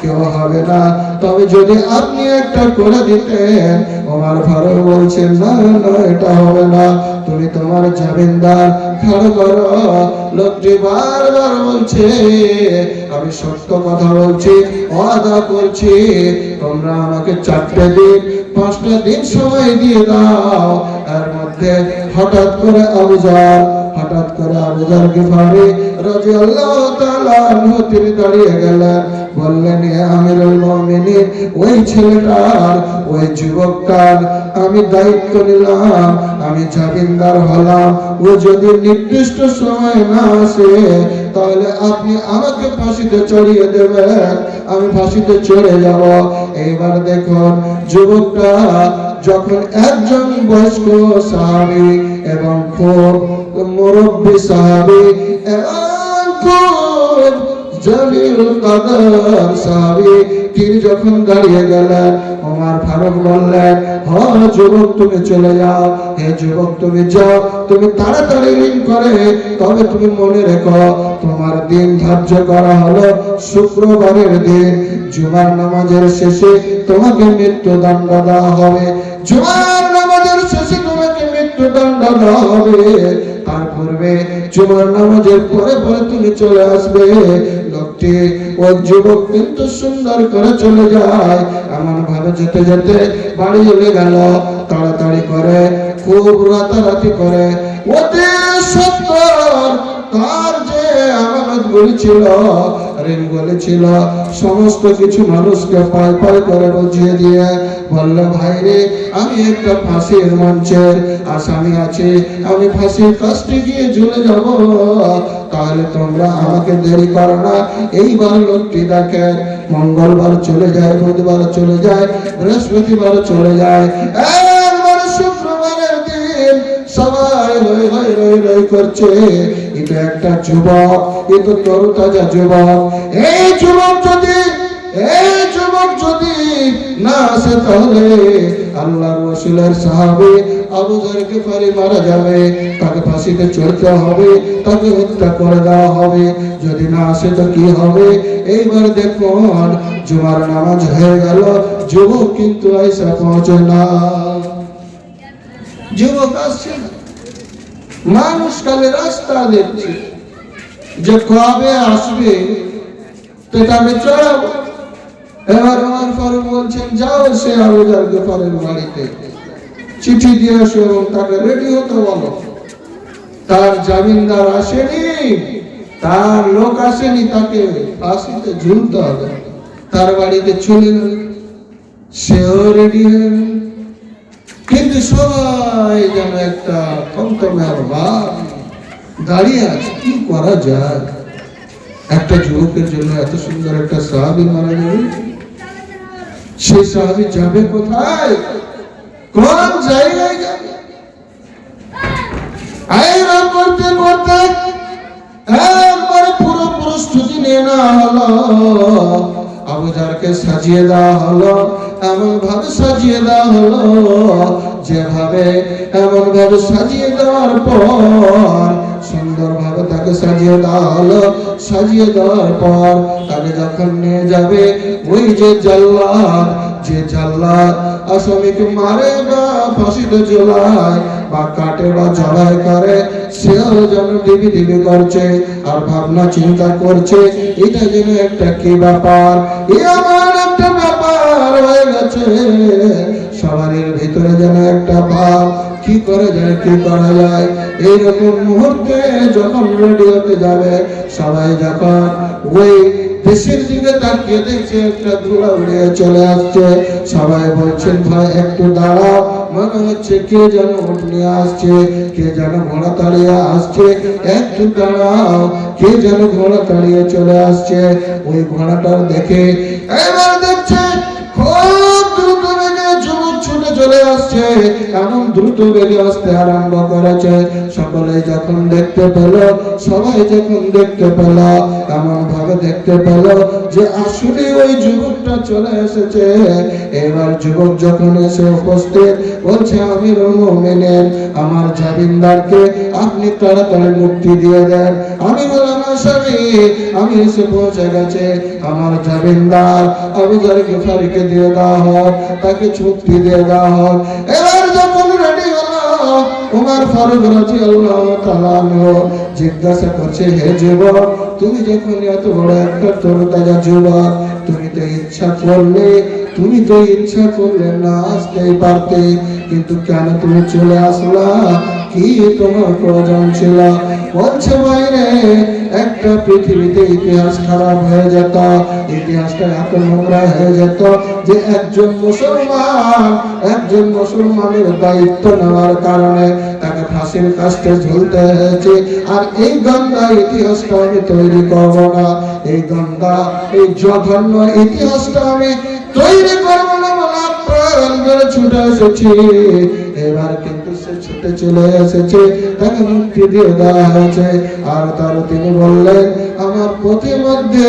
[SPEAKER 1] কেউ হবে না, তবে যদি আপনি একটা করে দিতেন। ওমর ফারুক বলছেন না না, এটা হবে না, তুমি তোমার জামিনদার খাড়া করো। লোকটি বারবার বলছে আমি সত্য কথা বলছি, ওয়াদা করছি, তোমরা আমাকে 4টে দিন 5টা দিন সময় দিয়ে দাও। এর মধ্যে হঠাৎ করে আবু যর গিফারি রাদিয়াল্লাহু তাআলা আনহু তিনি দাঁড়িয়ে গেলেন, বললেন হে আমিরুল মুমিনিন, ওই ছেলেটার, ওই যুবকটার আমি দায়িত্ব নিলাম, আমি জামিনদার হলাম, ও যদি নির্দিষ্ট সময় না আসে তাহলে আপনি আমাকে ফাঁসিতে চড়িয়ে দেবেন, আমি ফাঁসিতে চড়ে যাব। এইবার দেখুন যুবকটা যখন একজন বয়স্ক সাহাবী এবং খুব মুরব্বী সাহাবী এবং খুব জলিল কদর সাহাবী, তিনি যখন দাঁড়িয়ে গেলেন, ওমর ফারুক বললেন হ যুবক তুমি চলে যাও, হে যুবক তুমি যাও, তুমি তাড়াতাড়ি ঋণ করে, তবে তুমি মনে রেখো তোমার দিন ধার্য করা হলো শুক্রবারের দিন, জুমার নামাজের শেষে তোমাকে মৃত্যুদণ্ড দেওয়া হবে, জুমার নামাজের শেষে তোমাকে মৃত্যুদণ্ড দেওয়া হবে, তার পূর্বে জুমার নামাজের পরে পরে তুমি চলে আসবে। লোকটি ওই যুবক কিন্তু সুন্দর করে চলে যায়, এমন ভাবে যেতে যেতে বাড়ি চলে গেল, তাড়াতাড়ি করে খুব রাতারাতি করে অতি সত্তর তার যে আমানতগুলি ছিল, ঋণগুলি ছিল, সমস্ত কিছু মানুষকে পায় পায় করে বুঝিয়ে দিয়ে বলল ভাই রে, আমি একটা ফাঁসির মঞ্চের আসামি আছি, আমি ফাঁসির কাস্টে গিয়ে ঝুলে যাব, তাহলে তোমরা আমাকে দেরি করো না। এইবার লোকটি দেখেন মঙ্গলবার চলে যায়, বুধবার চলে যায়, বৃহস্পতিবার চলে যায়, একবার শুক্রবারের দিন সবাই হই হই রই রই করছে, এটা একটা যুবক, এ তো তরতাজা যুবক, এই যুবক যদি না আসে তাহলে আল্লাহর রাসূলের সাহাবী আবু যর গিফারি মারা যাবে, তাকে ফাঁসিতে চড়তে হবে, তাকে হত্যা করে দেওয়া হবে, যদি না আসে তো কি হবে। এইবার দেখুন জুমার নামাজ হয়ে গেল, যুবক কিন্তু আইসা পৌঁছে না, যুবক আসছে না, মানুষ কালে রাস্তা দেখছে যে কবে আসবে, তো তাকে চড়াবো। এবার ওমর ফারুক বলছেন যাও সে আবু যর গিফারির বাড়িতে চিঠি দিয়ে আসো এবং তাকে রেডি হতে বলো, তার জামিনদার আসেনি, তার লোক আসেনি, তাকে ফাঁসিতে ঝুলতে হবে, তার বাড়িতে চলে গেল, সেও রেডি হয়ে গেল, কিন্তু সবাই যেন একটা থমথমের ভাব দাঁড়িয়ে আছে, কি করা যায়, একটা যুবকের জন্য এত সুন্দর একটা সাহাবী মারা যাবে, সেই সাহাবী যাবে কোথায়, কোন জায়গায় যাবে। আইরা করতে করতে একবারে পুরো প্রস্তুতি নিয়ে নেওয়া হলো, আবু যরকে সাজিয়ে দেওয়া হলো, এমন ভাবে সাজিয়ে দেওয়া হলো, যেভাবে এমন ভাবে সাজিয়ে দেওয়ার পর সুন্দরভাবে তাকে সাজিয়ে দেওয়া হলো। সাজিয়ে দেওয়ার পর তাকে যখন নিয়ে যাবে, ওই যে জাল্লাদ, যে জাল্লাদ আসামিকে মারে বা ফাঁসিতে ঝোলায় বা কাটে বা জবাই করে, সেও যেন ডিবি ডিবি করছে আর ভাবনা চিন্তা করছে এটা যেন একটা কি ব্যাপার, এমন একটা ব্যাপার হয়ে গেছে। সবারই ভিতরে যেন একটা ভাব, কি করে যায়, কি করা যায়। এইরকম মুহূর্তে যখন রেডিওতে যাবে, সবাই যখন ওই দেশের দিকে তাকিয়ে দেখছে একটা ঘোড়া উড়ে চলে আসছে, সবাই বলছেন ভাই একটু দাঁড়াও, মনে হচ্ছে কে যেন উঠ নিয়ে আসছে, কে যেন ঘোড়া তাড়িয়ে আসছে, একটু দাঁড়াও, কে যেন ঘোড়া তাড়িয়ে চলে আসছে। ওই ঘোড়াটার দেখে এবার দেখছে খুব দ্রুত বেগে যুবক ছুটে চলে আসছে, এমন দ্রুত বেগে আসতে আরম্ভ করেছে। সকলে যখন দেখতে পেল, সবাই যখন দেখতে পেল, এমন ভাবে দেখতে পেল যে আসলে ওই যুবকটা চলে এসেছে। এবার যুবক যখন এসে উপস্থিত, বলছে আমিরুল মুমিনিন, আমার জামিনদারকে আপনি তাড়াতাড়ি মুক্তি দিয়ে দেন। আমি বললাম আসামি, আমি এসে পৌঁছে গেছে, আমার জামিনদার আবু যার গিফারিকে দিয়ে দেওয়া হোক, তাকে মুক্তি দিয়ে দেওয়া হোক। এবার যখন রেডি হলো, ওমর ফারুক রাদিয়াল্লাহু তাআলা আনহু জিজ্ঞাসা করছে, হে যুবক, তুমি যখন এত বড় একটা তরতাজা যুবক, তুমি তো ইচ্ছা করলে না আসতেই পারতে, কিন্তু কেন তুমি চলে আসলা? কি তোমার প্রয়োজন ছিল? বলছে বাইরে একটা পৃথিবীতে ইতিহাস খারাপ হয়ে যেত, ইতিহাসটা এত নোংরা হয়ে যেত যে একজন মুসলমানের দায়িত্ব নেওয়ার কারণে তাকে ফাঁসির কাস্টে ঝুলতে হয়েছে। আর এই গঙ্গা ইতিহাসটা আমি তৈরি করবো না, এই গঙ্গা, এই জঘন্য ইতিহাসটা আমি তৈরি করবো না বলে প্রাণ করে ছুটে এসেছি। এবার কিন্তু সে ছুটে চলে এসেছে, তাকে মুক্তি দিয়ে দেওয়া হয়েছে। আর তারও তিনি বললেন, আমার পথের মধ্যে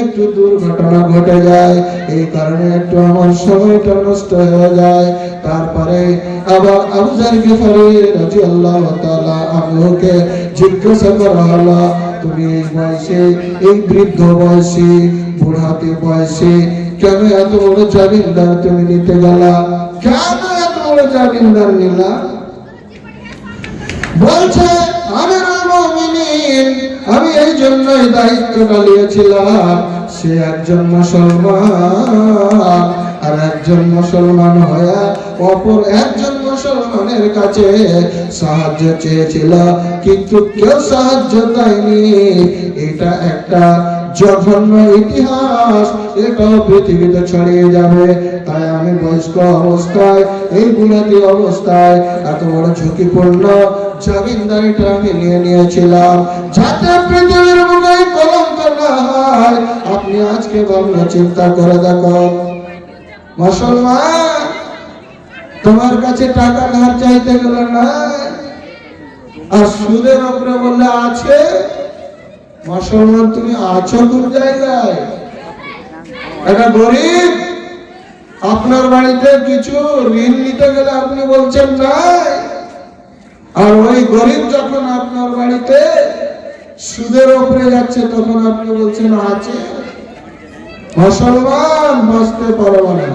[SPEAKER 1] একটু দুর্ঘটনা ঘটে যায়, এই কারণে একটু আমার সময়টা নষ্ট হয়ে যায়। তারপরে আবার আবু যার গিফারি রাদিয়াল্লাহু তাআলা আনহুকে জিজ্ঞাসা করা হলো, তুমি এই বয়সে, এই বৃদ্ধ বয়সে, বুড়াতে বয়সে কেন এত বড় জামিনদার তুমি নিতে গেলা? কেন এত বড় জামিনদার নিলা? বলছে আমিরুল মুমিনিন, আমি এই জন্যই দায়িত্বটা নিয়েছিলাম, সে একজন মুসলমান, আর একজন মুসলমান হয়ে অপর একজন মুসলমানের কাছে সাহায্য চেয়েছিল, কিন্তু কেউ সাহায্য দেয়নি। এটা একটা জঘন্য ইতিহাস, এটাও পৃথিবীতে ছড়িয়ে যাবে। তাই আমি বয়স্ক অবস্থায়, এই বুনাতি অবস্থায় এত বড় ঝুঁকিপূর্ণ জামিনদারিটা আমি নিয়েছিলাম, যাতে পৃথিবীর বুকে কলঙ্ক না হয়। আপনি আজকে ভাবনা চিন্তা করে দেখো, মুসলমান তোমার কাছে টাকা ধার চাইতে গেলে না, আর সুদের উপরে বললে আছে। মুসলমান তুমি আছো কোন জায়গায়? একটা গরিব আপনার বাড়িতে কিছু ঋণ নিতে গেলে আপনি বলছেন নাই, আর ওই গরিব যখন আপনার বাড়িতে সুদের উপরে যাচ্ছে তখন আপনি বলছেন আছে। মুসলমান বাঁচতে পারবে না।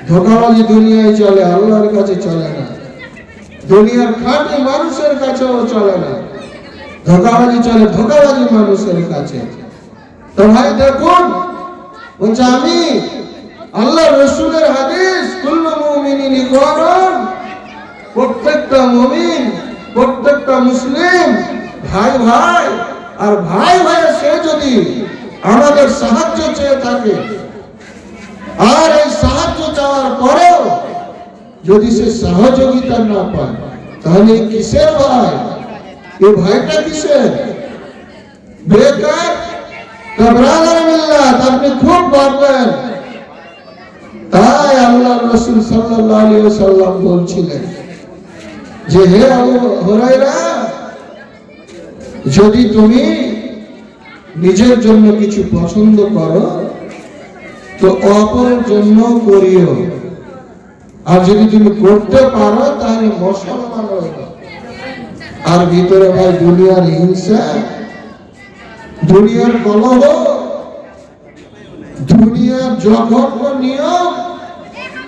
[SPEAKER 1] ধোঁকাবাজি দুনিয়ায় চলে, আল্লাহর কাছে চলে না। দুনিয়ার খাঁটি মানুষের কাছেও চলে না, ধোঁকাবাজি চলে ধোঁকাবাজি মানুষের কাছে। তো ভাই দেখুন, বলছে আমি আল্লাহ রসুলের হাদিস, কুল্লু মুমিনিন ইখওয়ানুন, প্রত্যেকটা মুমিন, প্রত্যেকটা মুসলিম ভাই ভাই। আর ভাই ভাই সে যদি আমাদের সাহায্য চেয়ে থাকে, আর এই সাহায্য চাওয়ার পরেও যদি সে সহযোগিতা না পায়, তাহলে কিসের ভাই? এই ভয়টা কিসের? বেকার ব্রাদার মিল্লাত আপনি খুব ভাববেন। তাই আল্লাহ রাসূল সাল্লাল্লাহু আলাইহি ওয়াসাল্লাম বলছিলেন যে হে আবু হুরায়রা, যদি তুমি নিজের জন্য কিছু পছন্দ করো, তো অপরের জন্য করিও, আর যদি তুমি করতে পারো তাহলে মুসলমান হইবে। আর ভিতরে ভাই দুনিয়ার হিংসা, দুনিয়ার কলহ, দুনিয়ার জঘন্য নিয়ম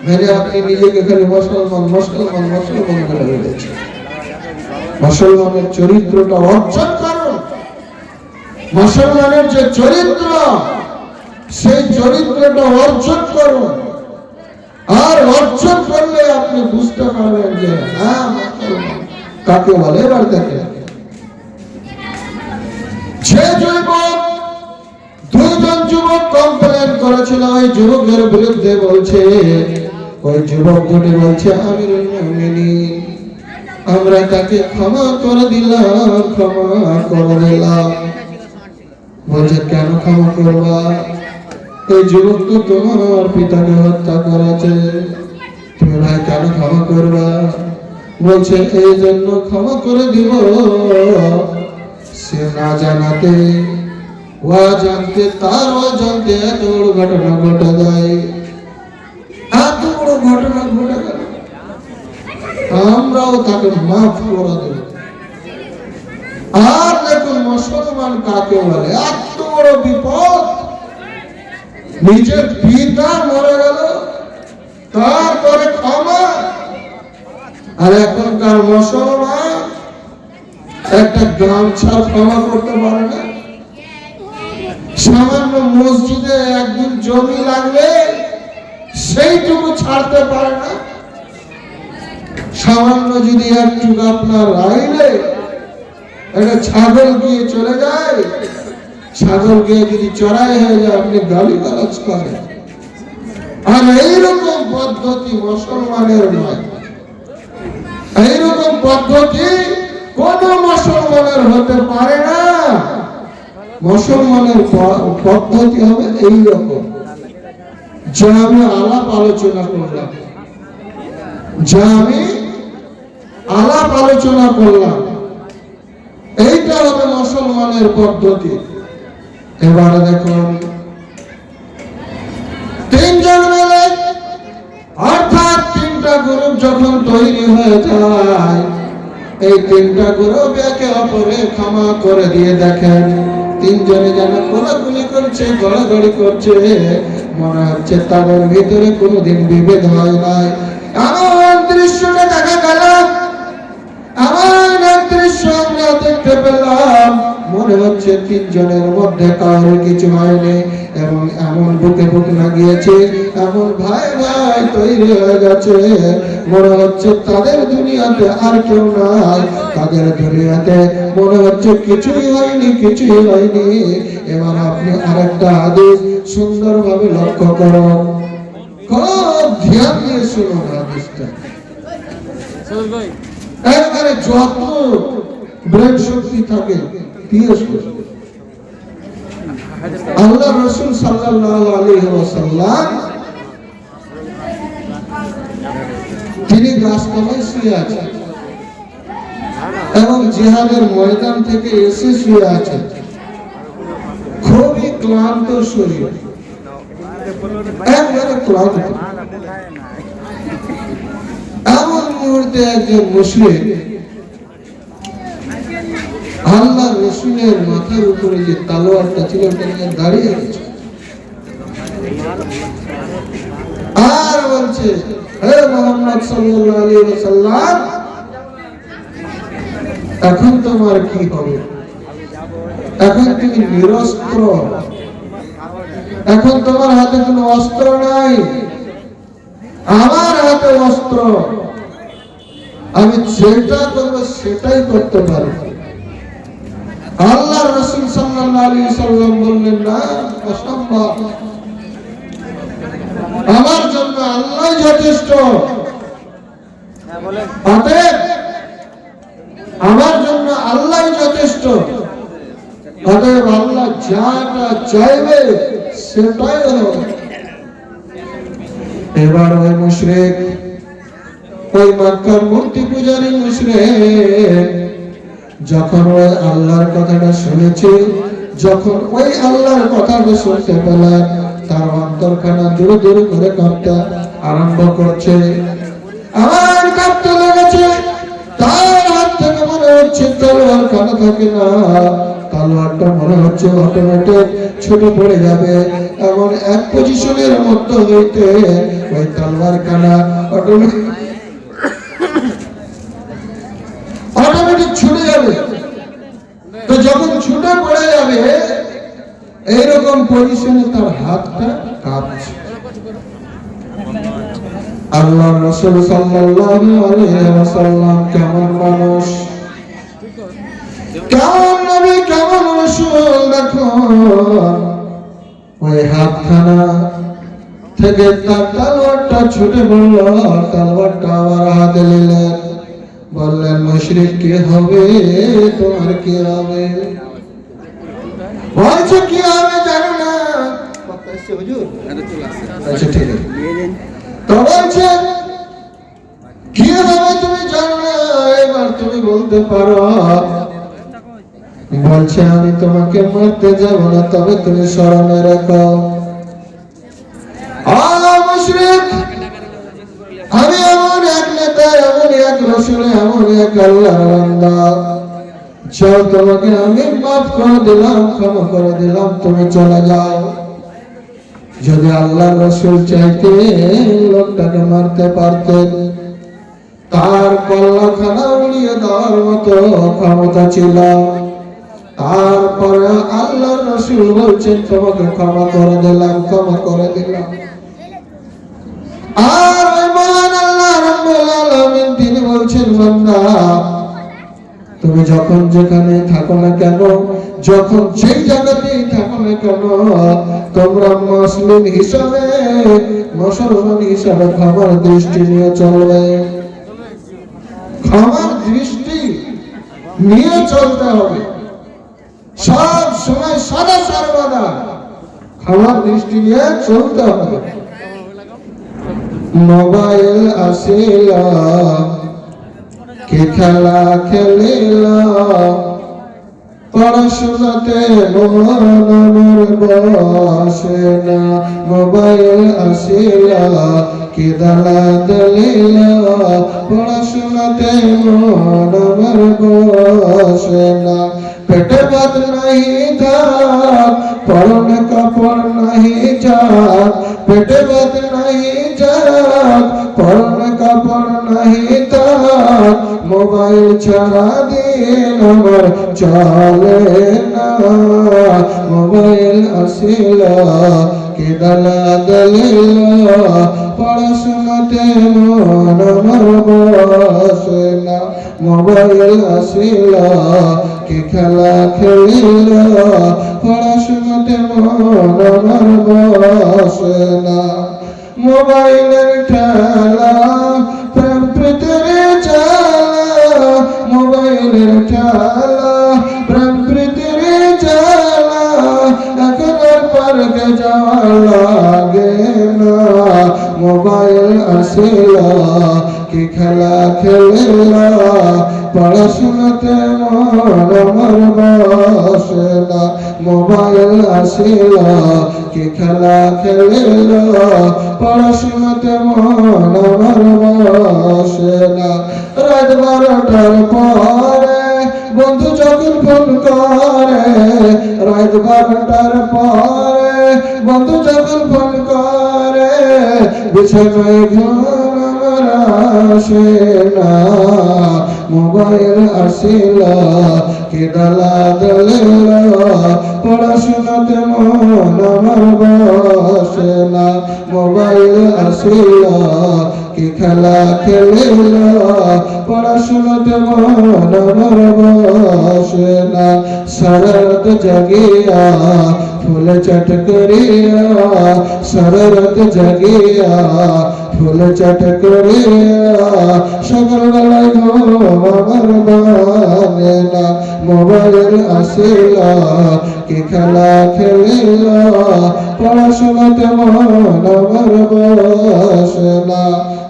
[SPEAKER 1] মেনে আপনি নিজেকে খালি মুসলমান মুসলমান মুসলমান বলে বেড়েছেন। মুসলমানের চরিত্রটা অর্জন করুন। মুসলমানের যে চরিত্র, সেই চরিত্রটা অর্জন করুন। আর অর্জন করলে আপনি বুঝতে পারবেন যে হ্যাঁ মুসলমান কাকে বলে। এবার দেখেন, যে যুবক, দুইজন যুবক কমপ্লেন করেছিল ওই যুবকের বিরুদ্ধে, বলছে ওই যুবক দুটি বলছে আমিরুল মুমিনিন, আমরা তাকে ক্ষমা করে দিলাম, ক্ষমা করে দিলাম। বলছে কেন ক্ষমা করবা? এই যুবক তো তোমার পিতাকে হত্যা করেছে, তুমি ভাই কেন ক্ষমা করবা? বলছে এই জন্য ক্ষমা করে দিব, সে না জানাতে জানতে তার অজান্তে এত বড় ঘটনা ঘটে যায়, এত বড় ঘটনা ঘটে গেল, আমরাও তাকে মাফ করে দেব। আর দেখুন মুসলমান কাকে বলে, এত বড় বিপদ, নিজের পিতা মরে গেল তারপরে ক্ষমা। আর এখনকার মুসলমান একটা গামছা ক্ষমা করতে পারে না। সামান্য মসজিদে একদিন জমি লাগবে সেইটুকু ছাড়তে পারে না। সামান্য যদি একটু আপনার আইলে একটা ছাগল গিয়ে চলে যায়, ছাগল গিয়ে যদি চড়াই হয়ে যায় আপনি গালিগালাজ করেন। আর এইরকম পদ্ধতি মুসলমানের নয়, এইরকম পদ্ধতি কোন মুসলমানের হতে পারে না। মুসলমানের পদ্ধতি হবে এইরকম, যা আমি আলাপ আলোচনা করলাম, যা আমি আলাপ আলোচনা করলাম, এইটা হবে মুসলমানের পদ্ধতি। এবারে দেখুন, তিনজন মিলে অর্থাৎ তিনটা গ্রুপ যখন তৈরি হয়ে যায়, এই তিনটা গ্রুপ একে অপরে ক্ষমা করে দিয়ে দেখেন তিনজনে যেন কোলাকুলি করছে, গড়াগড়ি করছে, মনে হচ্ছে তাদের ভিতরে কোনোদিন বিভেদ হয় নাই। এমন দৃশ্যটা দেখা গেল, এমন দৃশ্য আমরা দেখতে পেলাম, মনে হচ্ছে তিনজনের মধ্যে কারোর কিছু হয়নি, এবং এমন বুকে বুক লাগিয়েছে, এমন ভাই ভাই তৈরি হয়ে গেছে, মনে হচ্ছে তাদের দুনিয়াতে আর কেউ নাই, তাদের দুনিয়াতে মনে হচ্ছে কিছুই হয়নি, কিছুই হয়নি। এবার আপনি আরেকটা হাদিস সুন্দরভাবে লক্ষ্য করুন, খুব ধ্যান দিয়ে শুনুন হাদিসটা। একবারে যত ব্রেন শক্তি থাকে দিয়ে শুনুন। আল্লাহ রাসূল সাল্লাল্লাহু আলাইহি ওয়াসাল্লাম তিনি গাছতলায় শুয়ে আছেন এবং জিহাদের ময়দান থেকে এসে শুয়ে আছেন, খুবই ক্লান্ত শরীর, একবারে ক্লান্ত। এমন মুহূর্তে একজন মুশরিক আল্লাহ রাসূলের মাথার উপরে যে তলোয়ারটা ছিল ওটা নিয়ে দাঁড়িয়ে গেছে, আর বলছে হে মুহাম্মদ সাল্লাল্লাহু আলাইহি ওয়াসাল্লাম, এখন তোমার কি হবে? এখন তুমি নিরস্ত্র, এখন তোমার হাতে কোনো অস্ত্র নাই, আমার হাতে অস্ত্র, আমি যেটা করবো সেটাই করতে পারি। আল্লাহ রাসূল সাল্লাল্লাহু আলাইহি ওয়াসাল্লাম বললেন না, অসম্ভব, আমার জন্য আল্লাহ যথেষ্ট, অতএব আমার জন্য আল্লাহ যথেষ্ট, অতএব আল্লাহ যাটা চাইবে সেটাই হবে। এবার ওই মুশরিক, ওই মক্কার মূর্তি পূজারী মুশরিক যখন ওই আল্লাহর কথাটা শুনেছে, যখন ওই আল্লাহর কথাটা শুনতে পেলেন, তার অন্তরখানা জোরে জোরে করে কাঁপতে আরম্ভ করছে। আর কাঁপতে লেগেছে, তার হাত থেকে মনে হচ্ছে তলোয়ার খানা থাকে না, তলোয়ারটা মনে হচ্ছে অটোমেটিক ছুটে পড়ে যাবে। এমন এক পজিশনের মধ্যে হইতে ওই তলোয়ার খানা অটোমেটিক ছুটে যাবে। তো যখন ছুটে পড়ে যাবে, এইরকম পজিশনে তার হাতটা কাঁপছে। আল্লাহর রাসূল সাল্লাল্লাহু আলাইহি ওয়াসাল্লাম কেমন মানুষ, কেমন নবী, কেমন রাসূল, দেখো ওই হাতখানা থেকে তার তলোয়ারটা ছুটে পড়ল। তলোয়ারটা আবার হাতে নিলেন, বললেন মুশরিক কি হবে, তোমার কি হবে? বলছে কি হবে জানো না। আচ্ছা ঠিক আছে, তো বলছে কি হবে তুমি জানো না, এবার তুমি বলতে পারো। বলছে আমি তোমাকে মারতে যাব না, তবে তুমি স্মরণে রাখো মুশরিক আমি এমন এক নেতা, এমন এক রাসূল, এমন এক আল্লাহর বান্দা, যাও তোমাকে আমি মাফ করে দিলাম, ক্ষমা করে দিলাম, তুমি চলে যাও। যদি আল্লাহর রাসূল চাইতে লোকটাকে মারতে পারতেন, তার কল্লাখানা উড়িয়ে দেওয়ার মতো ক্ষমতা ছিল। তারপরে আল্লাহর রাসূল বলছেন তোমাকে ক্ষমা করে দিলাম, ক্ষমা করে দিলাম। আর ওই মহান আল্লাহ রাব্বুল আলামিন তিনি বলছেন বান্দা তুমি যখন যেখানে থাকো না কেন, যখন যেই জায়গাতেই থাকো না কেন, তোমরা মুসলিম হিসাবে, মুসলমান হিসাবে ক্ষমার দৃষ্টি নিয়ে চলবে, ক্ষমার দৃষ্টি নিয়ে চলতে হবে। সব সময় সদা সর্বদা ক্ষমার দৃষ্টি নিয়ে চলতে হবে। মোবাইল আসিলা কি খেলা খেলিলা, পড়াশোনাতে মন আমার বসে না। মোবাইল আসিলা কি দালা দলিলা, পড়াশোনাতে মন আমার বসে না। পেটে ভাত নাহি থাক, পরনে কাপড় নাহি যাক, পেটে ভাত নাহি যাক, পরনে কাপড় নাহি থাক, মোবাইল ছাড়া দিন আমার চলে না। মোবাইল আসিলা কি দালা দলিলা, পড়াশোনাতে মন আমার বসে না। মোবাইল আসিলা কি খেলা খেলিলা, পড়াশোনাতে মন আমার বসে না। মোবাইলের খেলা প্রেম প্রীতির জ্বালা, মোবাইলের খেলা প্রেম প্রীতির জ্বালা, এখন আর পার্কে যাওয়া লাগে না। মোবাইল আসিলা কি খেলা খেলিলা, পড়াশোনাতে মন আমার বসে না। মোবাইল আসিলা কি খেলা খেলিলা, পড়াশোনাতে মন আমার বসে না। রাত 12টার পরে বন্ধু যখন ফোন করে, রাত 12টার পরে বন্ধু যখন ফোন করে, বিছানায় ঘুম আমার আসে না। মোবাইল আসিলা কি দালা দলিলা, পড়াশোনাতে মন আমার বসে না। মোবাইল আসিলা কি খেলা খেলিলা, পড়াশোনাতে মন আমার বসে না। শরৎ জাগিয়া ফুল চট করিয়া, শরৎ জাগিয়া ফুল চট করিয়া, সকালবেলায় ঘুম আমার ভাঙে না। মোবাইল আসিলা কি খেলা খেলিলা, পড়াশোনাতে মন আমার বসে না।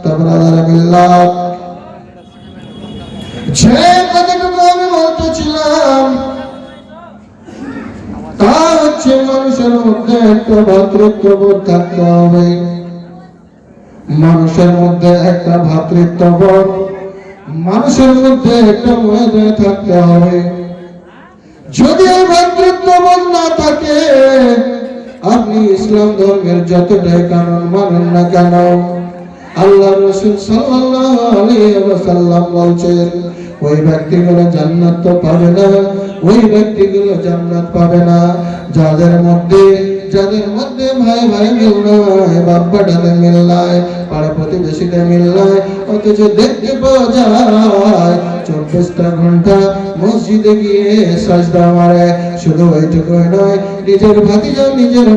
[SPEAKER 1] তোমরা মিল্লাহ যে কথাটুকু আমি বলতেছিলাম তা হচ্ছে মানুষের মধ্যে একটা ভ্রাতৃত্ববোধ থাকতে হবে, মানুষের মধ্যে একটা ভ্রাতৃত্ববোধ, মানুষের মধ্যে একটা মহোদয় থাকতে হবে। যদি এই ভ্রাতৃত্ববোধ না থাকে, আপনি ইসলাম ধর্মের যতটাই কানুন মানুন না কেন, আল্লাহ রাসূল সাল্লাল্লাহু আলাইহি ওয়াসাল্লাম বলছেন ওই ব্যক্তিগুলো জান্নাত তো পাবে না, ওই ব্যক্তিগুলো জান্নাত পাবে না যাদের মধ্যে ভাই ভাই মিল নাই, বাপ বেটাতে মিল নাই, পাড়া প্রতিবেশীতে মিল নাই, অথচ দেখতে পাওয়া যায় 24টা ঘন্টা মসজিদে গিয়ে সাজদা মারে। শুধু ওইটুকুই নয়, নিজের ভাতিজা নিজের